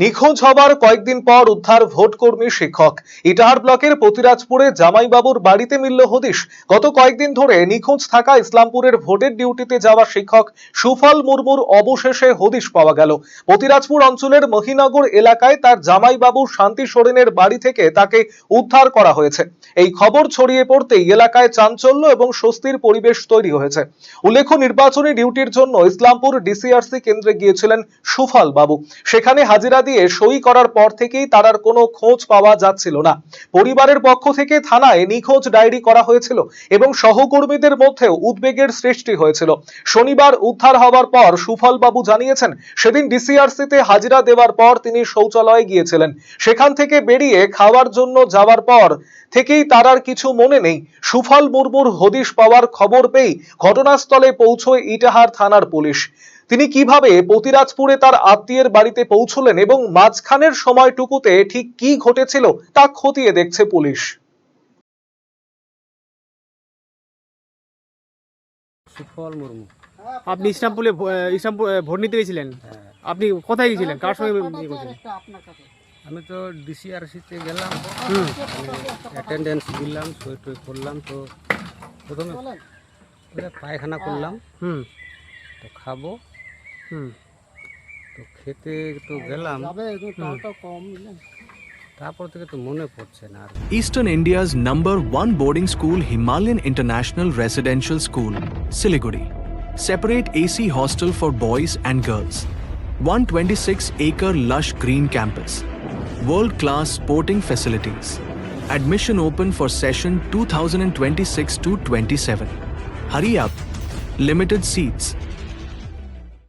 নিখোঁজ হবার কয়েকদিন পর উদ্ধার ভোটকর্মী শিক্ষক। ইটাহার ব্লকের পতিরাজপুরে জামাইবাবুর বাড়িতে মিলল হদিশ। গত কয়েকদিন ধরে নিখোঁজ থাকা ইসলামপুরের ভোটের ডিউটিতে যাওয়া শিক্ষক সুফল মুর্মুর অবশেষে হদিশ পাওয়া গেল। পতিরাজপুর অঞ্চলের মহিনগর এলাকায় তার জামাইবাবু শান্তি সোরেনের বাড়ি থেকে তাকে উদ্ধার করা হয়েছে। এই খবর ছড়িয়ে পড়তেই এলাকায় চাঞ্চল্য এবং স্বস্তির পরিবেশ তৈরি হয়েছে। উল্লেখ্য, নির্বাচনী ডিউটির জন্য ইসলামপুর ডিসিআরসি কেন্দ্রে গিয়েছিলেন সুফল বাবু। সেখানে হাজিরা দিয়ে সই করার পর থেকেই তার আর কোনো খোঁজ পাওয়া যাচ্ছিল না। পরিবারের পক্ষ থেকে থানায় নিখোঁজ ডায়েরি করা হয়েছিল এবং সহকর্মীদের মধ্যেও উদ্বেগের সৃষ্টি হয়েছিল। শনিবার উদ্ধার হওয়ার পর সুফল বাবু জানিয়েছেন, সেদিন ডিসিআরসিতে হাজিরা দেওয়ার পর তিনি শৌচালয়ে গিয়েছিলেন। সেখান থেকে বেরিয়ে খাওয়ার জন্য যাওয়ার পর থেকেই তার আর কিছু মনে নেই। সুফল মুর্মুর হদিশ পাওয়ার খবর পেয়ে ঘটনাস্থলে পৌঁছয় ইটাহার থানার পুলিশ। তিনি কিভাবে পতিরাজপুরে তার আত্মীয়ের বাড়িতে পৌঁছলেন এবং মাঝখানের সময়টুকুতে ঠিক কি ঘটেছিল তা খতিয়ে দেখছে পুলিশ। সুফল মুর্মু। আপনি ইসলামপুরে ভোট নিতে গেছিলেন? আপনি কোথায় গেছিলেন, কার সঙ্গে বিয়ে করছিলেন? আমি তো ডিসিআরসিতে গেলাম, অ্যাটেন্ডেন্স দিলাম, সই টই করলাম। তো প্রথমে পায়খানা করলাম, তো খাবো, তো খেতে তো গেলাম, তারপর থেকে তো মনে পড়ছে না। Eastern India's #1 boarding school, Himalayan International Residential School, Siliguri. Separate AC hostel for boys and girls. 126-acre lush green campus. World-class sporting facilities. Admission open for session 2026 to 27. Hurry up. Limited seats.